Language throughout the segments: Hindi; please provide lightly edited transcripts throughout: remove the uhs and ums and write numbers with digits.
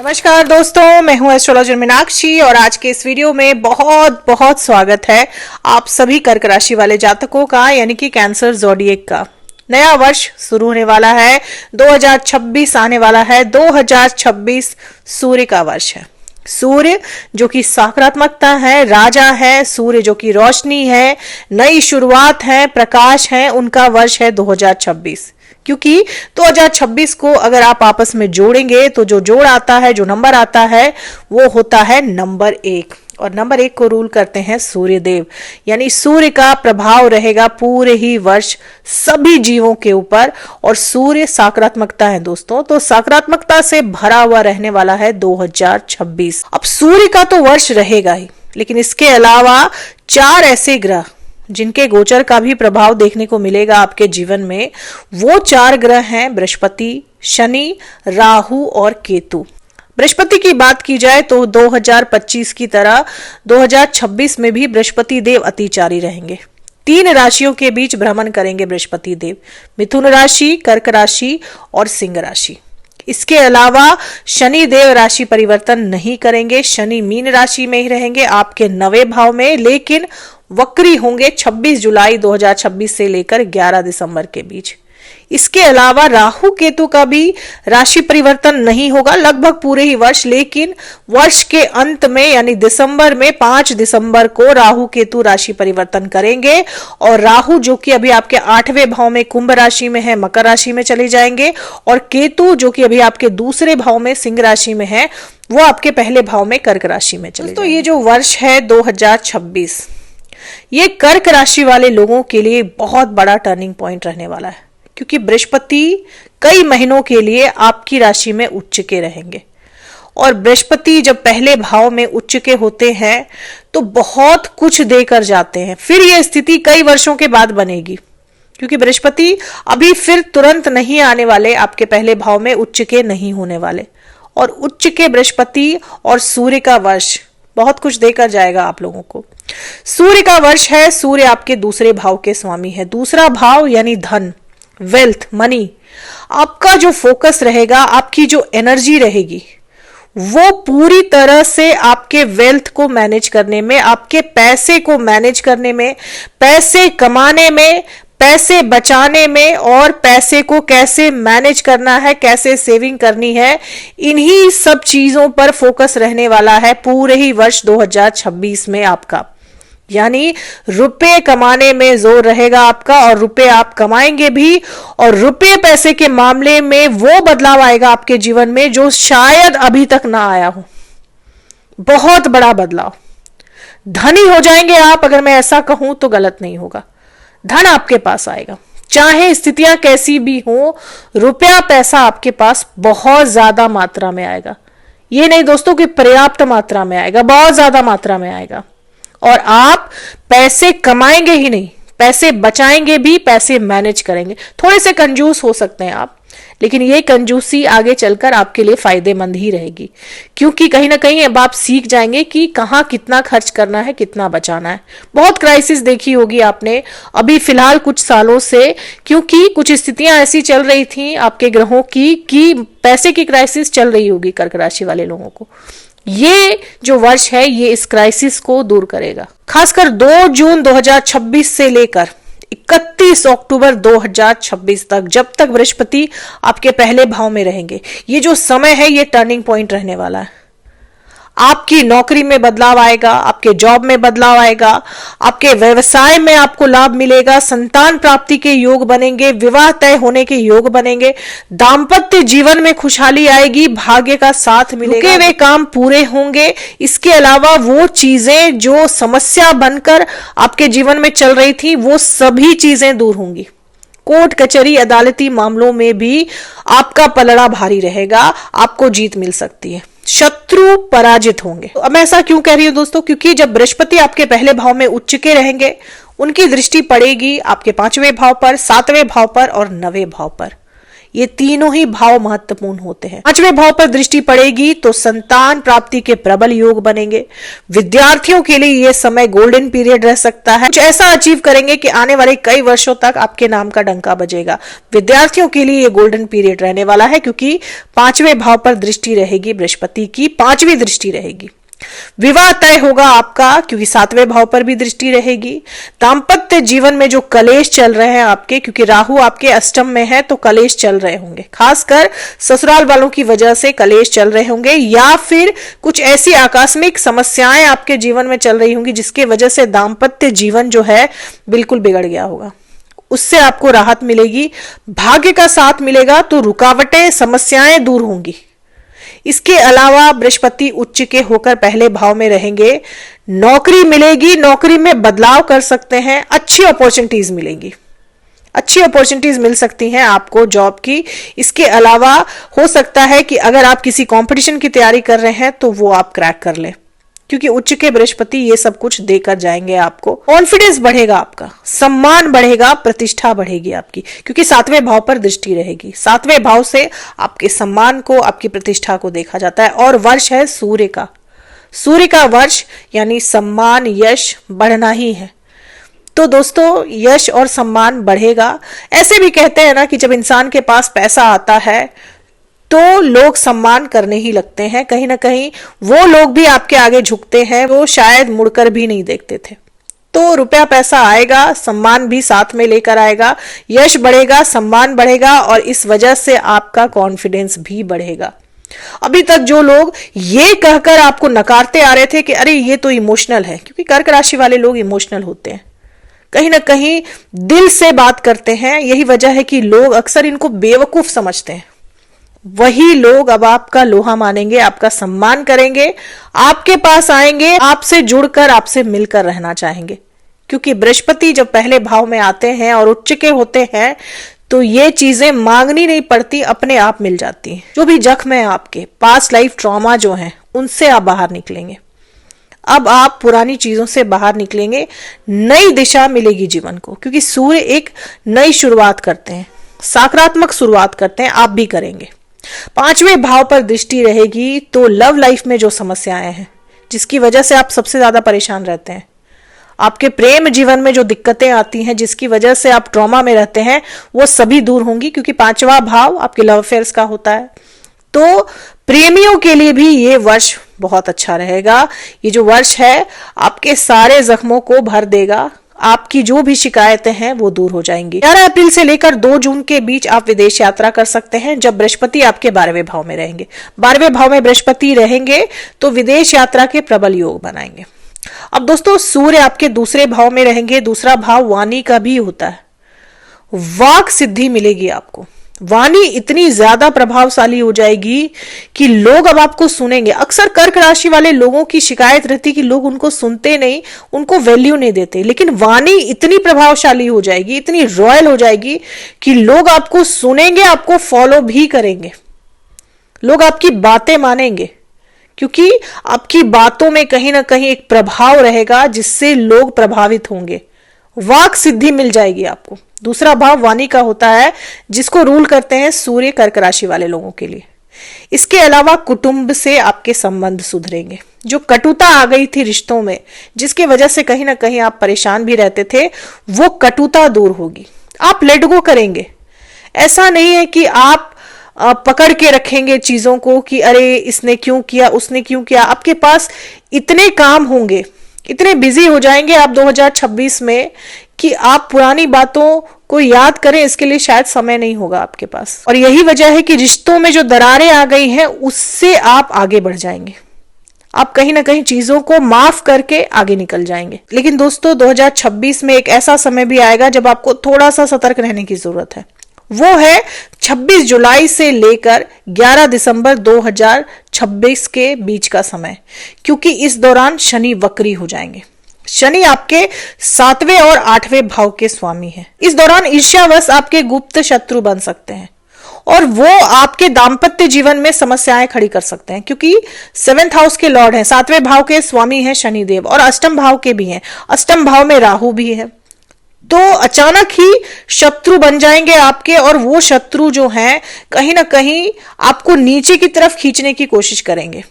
नमस्कार दोस्तों, मैं हूं एस्ट्रोलॉजर मीनाक्षी और आज के इस वीडियो में बहुत बहुत स्वागत है आप सभी कर्क राशि वाले जातकों का, यानी कि कैंसर ज़ोडिएक का। नया वर्ष शुरू होने वाला है, 2026 आने वाला है। 2026 सूर्य का वर्ष है। सूर्य जो कि सकारात्मकता है, राजा है, सूर्य जो कि रोशनी है, नई शुरुआत है, प्रकाश है, उनका वर्ष है 2026। क्योंकि 2026 को अगर आप आपस में जोड़ेंगे तो जो जोड़ आता है, जो नंबर आता है, वो होता है नंबर 1 और नंबर 1 को रूल करते हैं सूर्य देव। यानी सूर्य का प्रभाव रहेगा पूरे ही वर्ष सभी जीवों के ऊपर और सूर्य सकारात्मकता है दोस्तों, तो सकारात्मकता से भरा हुआ रहने वाला है 2026। अब सूर्य का तो वर्ष रहेगा ही, लेकिन इसके अलावा 4 ऐसे ग्रह जिनके गोचर का भी प्रभाव देखने को मिलेगा आपके जीवन में, वो 4 ग्रह हैं बृहस्पति, शनि, राहु और केतु। बृहस्पति की बात की जाए तो 2025 की तरह 2026 में भी बृहस्पति देव अतिचारी रहेंगे। 3 राशियों के बीच भ्रमण करेंगे बृहस्पति देव, मिथुन राशि, कर्क राशि और सिंह राशि। इसके अलावा शनि देव राशि परिवर्तन नहीं करेंगे, शनि मीन राशि में ही रहेंगे आपके 9वें भाव में, लेकिन वक्री होंगे 26 जुलाई 2026 से लेकर 11 दिसंबर के बीच। इसके अलावा राहु केतु का भी राशि परिवर्तन नहीं होगा लगभग पूरे ही वर्ष, लेकिन वर्ष के अंत में यानी दिसंबर में 5 दिसंबर को राहु केतु राशि परिवर्तन करेंगे और राहु जो कि अभी आपके 8वें भाव में कुंभ राशि में है, मकर राशि में चले जाएंगे और केतु जो कि अभी आपके दूसरे भाव में सिंह राशि में है, वो आपके पहले भाव में कर्क राशि में चले। तो ये जो वर्ष है 2026, ये कर्क राशि वाले लोगों के लिए बहुत बड़ा टर्निंग पॉइंट रहने वाला है, क्योंकि बृहस्पति कई महीनों के लिए आपकी राशि में उच्च के रहेंगे और बृहस्पति जब पहले भाव में उच्च के होते हैं तो बहुत कुछ देकर जाते हैं। फिर यह स्थिति कई वर्षों के बाद बनेगी, क्योंकि बृहस्पति अभी फिर तुरंत नहीं आने वाले, आपके पहले भाव में उच्च के नहीं होने वाले और उच्च के बृहस्पति और सूर्य का वर्ष बहुत कुछ देकर जाएगा आप लोगों को। सूर्य का वर्ष है, सूर्य आपके दूसरे भाव के स्वामी है। दूसरा भाव यानी धन, वेल्थ, मनी, आपका जो फोकस रहेगा, आपकी जो एनर्जी रहेगी, वो पूरी तरह से आपके वेल्थ को मैनेज करने में, आपके पैसे को मैनेज करने में, पैसे कमाने में, पैसे बचाने में और पैसे को कैसे मैनेज करना है, कैसे सेविंग करनी है, इन्हीं सब चीजों पर फोकस रहने वाला है पूरे ही वर्ष 2026 में आपका। यानी रुपए कमाने में जोर रहेगा आपका और रुपए आप कमाएंगे भी और रुपए पैसे के मामले में वो बदलाव आएगा आपके जीवन में जो शायद अभी तक ना आया हो। बहुत बड़ा बदलाव, धनी हो जाएंगे आप। अगर मैं ऐसा कहूं तो गलत नहीं होगा, धन आपके पास आएगा, चाहे स्थितियां कैसी भी हो, रुपया पैसा आपके पास बहुत ज्यादा मात्रा में आएगा। ये नहीं दोस्तों कि पर्याप्त मात्रा में आएगा, बहुत ज्यादा मात्रा में आएगा और आप पैसे कमाएंगे ही नहीं, पैसे बचाएंगे भी, पैसे मैनेज करेंगे। थोड़े से कंजूस हो सकते हैं आप, लेकिन ये कंजूसी आगे चलकर आपके लिए फायदेमंद ही रहेगी, क्योंकि कहीं ना कहीं अब आप सीख जाएंगे कि कहाँ कितना खर्च करना है, कितना बचाना है। बहुत क्राइसिस देखी होगी आपने अभी फिलहाल कुछ सालों से, क्योंकि कुछ स्थितियां ऐसी चल रही थी आपके ग्रहों की कि पैसे की क्राइसिस चल रही होगी कर्क राशि वाले लोगों को। ये जो वर्ष है ये इस क्राइसिस को दूर करेगा। खासकर 2 जून 2026 से लेकर 31 अक्टूबर 2026 तक, जब तक बृहस्पति आपके पहले भाव में रहेंगे, ये जो समय है ये टर्निंग पॉइंट रहने वाला है। आपकी नौकरी में बदलाव आएगा, आपके जॉब में बदलाव आएगा, आपके व्यवसाय में आपको लाभ मिलेगा, संतान प्राप्ति के योग बनेंगे, विवाह तय होने के योग बनेंगे, दाम्पत्य जीवन में खुशहाली आएगी, भाग्य का साथ मिलेगा, रुके हुए काम पूरे होंगे। इसके अलावा वो चीजें जो समस्या बनकर आपके जीवन में चल रही थी, वो सभी चीजें दूर होंगी। कोर्ट कचहरी अदालती मामलों में भी आपका पलड़ा भारी रहेगा, आपको जीत मिल सकती है, शत्रु पराजित होंगे। तो अब मैं ऐसा क्यों कह रही हूं दोस्तों, क्योंकि जब बृहस्पति आपके पहले भाव में उच्च के रहेंगे, उनकी दृष्टि पड़ेगी आपके 5वें भाव पर, 7वें भाव पर और 9वें भाव पर। ये तीनों ही भाव महत्वपूर्ण होते हैं। पांचवें भाव पर दृष्टि पड़ेगी तो संतान प्राप्ति के प्रबल योग बनेंगे। विद्यार्थियों के लिए यह समय गोल्डन पीरियड रह सकता है। कुछ ऐसा अचीव करेंगे कि आने वाले कई वर्षों तक आपके नाम का डंका बजेगा। विद्यार्थियों के लिए यह गोल्डन पीरियड रहने वाला है, क्योंकि पांचवें भाव पर दृष्टि रहेगी, बृहस्पति की पांचवी दृष्टि रहेगी। विवाह तय होगा आपका, क्योंकि सातवें भाव पर भी दृष्टि रहेगी। दाम्पत्य जीवन में जो कलेश चल रहे हैं आपके, क्योंकि राहु आपके अष्टम में है, तो कलेश चल रहे होंगे, खासकर ससुराल वालों की वजह से कलेश चल रहे होंगे, या फिर कुछ ऐसी आकस्मिक समस्याएं आपके जीवन में चल रही होंगी जिसकी वजह से दाम्पत्य जीवन जो है बिल्कुल बिगड़ गया होगा। उससे आपको राहत मिलेगी, भाग्य का साथ मिलेगा, तो रुकावटें समस्याएं दूर होंगी। इसके अलावा बृहस्पति उच्च के होकर पहले भाव में रहेंगे। नौकरी मिलेगी, नौकरी में बदलाव कर सकते हैं, अच्छी अपॉर्चुनिटीज मिलेंगी, अच्छी अपॉर्चुनिटीज मिल सकती हैं आपको जॉब की। इसके अलावा हो सकता है कि अगर आप किसी कंपटीशन की तैयारी कर रहे हैं तो वो आप क्रैक कर ले, क्योंकि उच्च के बृहस्पति ये सब कुछ देकर जाएंगे आपको। कॉन्फिडेंस बढ़ेगा आपका, सम्मान बढ़ेगा, प्रतिष्ठा बढ़ेगी आपकी, क्योंकि सातवें भाव पर दृष्टि रहेगी। सातवें भाव से आपके सम्मान को, आपकी प्रतिष्ठा को देखा जाता है। और वर्ष है सूर्य का, सूर्य का वर्ष यानी सम्मान, यश बढ़ना ही है। तो दोस्तों, यश और सम्मान बढ़ेगा। ऐसे भी कहते हैं ना कि जब इंसान के पास पैसा आता है तो लोग सम्मान करने ही लगते हैं। कहीं ना कहीं वो लोग भी आपके आगे झुकते हैं, वो शायद मुड़कर भी नहीं देखते थे। तो रुपया पैसा आएगा, सम्मान भी साथ में लेकर आएगा, यश बढ़ेगा, सम्मान बढ़ेगा, और इस वजह से आपका कॉन्फिडेंस भी बढ़ेगा। अभी तक जो लोग ये कहकर आपको नकारते आ रहे थे कि अरे ये तो इमोशनल है, क्योंकि कर्क राशि वाले लोग इमोशनल होते हैं, कहीं ना कहीं दिल से बात करते हैं। यही वजह है कि लोग अक्सर इनको बेवकूफ समझते हैं। वही लोग अब आपका लोहा मानेंगे, आपका सम्मान करेंगे, आपके पास आएंगे, आपसे जुड़कर, आपसे मिलकर रहना चाहेंगे। क्योंकि बृहस्पति जब पहले भाव में आते हैं और उच्च के होते हैं तो ये चीजें मांगनी नहीं पड़ती, अपने आप मिल जाती हैं। जो भी जख्म है आपके, पास्ट लाइफ ट्रॉमा जो है, उनसे आप बाहर निकलेंगे। अब आप पुरानी चीजों से बाहर निकलेंगे, नई दिशा मिलेगी जीवन को, क्योंकि सूर्य एक नई शुरुआत करते हैं, सकारात्मक शुरुआत करते हैं, आप भी करेंगे। पांचवें भाव पर दृष्टि रहेगी तो लव लाइफ में जो समस्याएं हैं, जिसकी वजह से आप सबसे ज्यादा परेशान रहते हैं, आपके प्रेम जीवन में जो दिक्कतें आती हैं, जिसकी वजह से आप ट्रॉमा में रहते हैं, वो सभी दूर होंगी, क्योंकि पांचवा भाव आपके लव अफेयर्स का होता है। तो प्रेमियों के लिए भी ये वर्ष बहुत अच्छा रहेगा। ये जो वर्ष है आपके सारे जख्मों को भर देगा, आपकी जो भी शिकायतें हैं वो दूर हो जाएंगी। 11 अप्रैल से लेकर 2 जून के बीच आप विदेश यात्रा कर सकते हैं, जब बृहस्पति आपके 12वें भाव में रहेंगे। 12वें भाव में बृहस्पति रहेंगे तो विदेश यात्रा के प्रबल योग बनाएंगे। अब दोस्तों, सूर्य आपके दूसरे भाव में रहेंगे। दूसरा भाव वाणी का भी होता है। वाक सिद्धि मिलेगी आपको, वाणी इतनी ज्यादा प्रभावशाली हो जाएगी कि लोग अब आपको सुनेंगे। अक्सर कर्क राशि वाले लोगों की शिकायत रहती कि लोग उनको सुनते नहीं, उनको वैल्यू नहीं देते, लेकिन वाणी इतनी प्रभावशाली हो जाएगी, इतनी रॉयल हो जाएगी कि लोग आपको सुनेंगे, आपको फॉलो भी करेंगे, लोग आपकी बातें मानेंगे, क्योंकि आपकी बातों में कहीं ना कहीं एक प्रभाव रहेगा जिससे लोग प्रभावित होंगे। वाक सिद्धि मिल जाएगी आपको। दूसरा भाव वाणी का होता है, जिसको रूल करते हैं सूर्य कर्क राशि वाले लोगों के लिए। इसके अलावा कुटुंब से आपके संबंध सुधरेंगे। जो कटुता आ गई थी रिश्तों में, जिसकी वजह से कहीं ना कहीं आप परेशान भी रहते थे, वो कटुता दूर होगी। आप लेट गो करेंगे। ऐसा नहीं है कि आप पकड़ के रखेंगे चीजों को कि अरे इसने क्यों किया, उसने क्यों किया। आपके पास इतने काम होंगे, इतने बिजी हो जाएंगे आप 2026 में कि आप पुरानी बातों को याद करें, इसके लिए शायद समय नहीं होगा आपके पास। और यही वजह है कि रिश्तों में जो दरारें आ गई हैं, उससे आप आगे बढ़ जाएंगे। आप कहीं ना कहीं चीजों को माफ करके आगे निकल जाएंगे। लेकिन दोस्तों, 2026 में एक ऐसा समय भी आएगा जब आपको थोड़ा सा सतर्क रहने की जरूरत है। वो है 26 जुलाई से लेकर 11 दिसंबर 2026 के बीच का समय, क्योंकि इस दौरान शनि वक्री हो जाएंगे। शनि आपके 7वें और 8वें भाव के स्वामी हैं। इस दौरान ईर्ष्यावश आपके गुप्त शत्रु बन सकते हैं और वो आपके दाम्पत्य जीवन में समस्याएं खड़ी कर सकते हैं, क्योंकि 7th हाउस के लॉर्ड हैं, 7वें भाव के स्वामी हैं शनिदेव, और अष्टम भाव के भी हैं। अष्टम भाव में राहु भी है। तो अचानक ही शत्रु बन जाएंगे आपके, और वो शत्रु जो हैं कहीं ना कहीं आपको नीचे की तरफ खींचने की कोशिश करेंगे,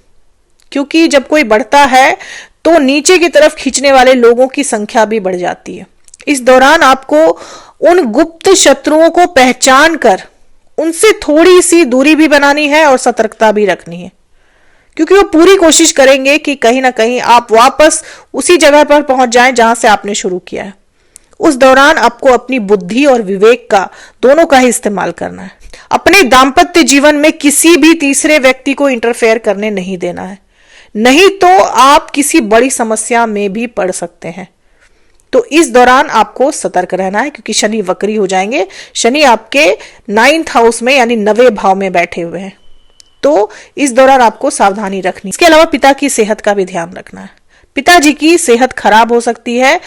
क्योंकि जब कोई बढ़ता है तो नीचे की तरफ खींचने वाले लोगों की संख्या भी बढ़ जाती है। इस दौरान आपको उन गुप्त शत्रुओं को पहचान कर उनसे थोड़ी सी दूरी भी बनानी है और सतर्कता भी रखनी है, क्योंकि वो पूरी कोशिश करेंगे कि कहीं ना कहीं आप वापस उसी जगह पर पहुंच जाएं जहां से आपने शुरू किया है। उस दौरान आपको अपनी बुद्धि और विवेक का, दोनों का ही इस्तेमाल करना है। अपने दाम्पत्य जीवन में किसी भी तीसरे व्यक्ति को इंटरफेयर करने नहीं देना है, नहीं तो आप किसी बड़ी समस्या में भी पड़ सकते हैं। तो इस दौरान आपको सतर्क रहना है, क्योंकि शनि वक्री हो जाएंगे। शनि आपके 9th हाउस में यानी 9वें भाव में बैठे हुए हैं, तो इस दौरान आपको सावधानी रखनी। इसके अलावा पिता की सेहत का भी ध्यान रखना है। पिताजी की सेहत खराब हो सकती है,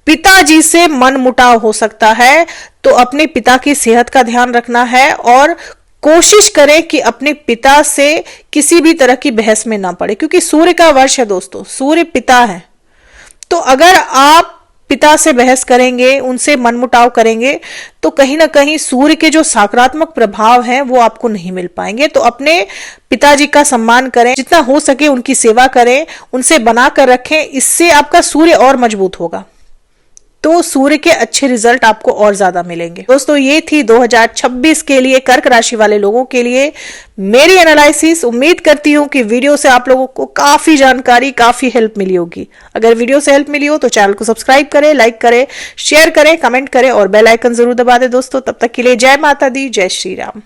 पिताजी से मन मुटाव हो सकता है, तो अपने पिता की सेहत का ध्यान रखना है और कोशिश करें कि अपने पिता से किसी भी तरह की बहस में ना पड़े, क्योंकि सूर्य का वर्ष है दोस्तों, सूर्य पिता है। तो अगर आप पिता से बहस करेंगे, उनसे मनमुटाव करेंगे, तो कहीं ना कहीं सूर्य के जो सकारात्मक प्रभाव हैं वो आपको नहीं मिल पाएंगे। तो अपने पिताजी का सम्मान करें, जितना हो सके उनकी सेवा करें, उनसे बनाकर रखें, इससे आपका सूर्य और मजबूत होगा, तो सूर्य के अच्छे रिजल्ट आपको और ज्यादा मिलेंगे। दोस्तों, ये थी 2026 के लिए कर्क राशि वाले लोगों के लिए मेरी एनालिसिस। उम्मीद करती हूं कि वीडियो से आप लोगों को काफी जानकारी, काफी हेल्प मिली होगी। अगर वीडियो से हेल्प मिली हो तो चैनल को सब्सक्राइब करें, लाइक करें, शेयर करें, कमेंट करें और बेल आइकन जरूर दबा दें दोस्तों। तब तक के लिए जय माता दी, जय श्री राम।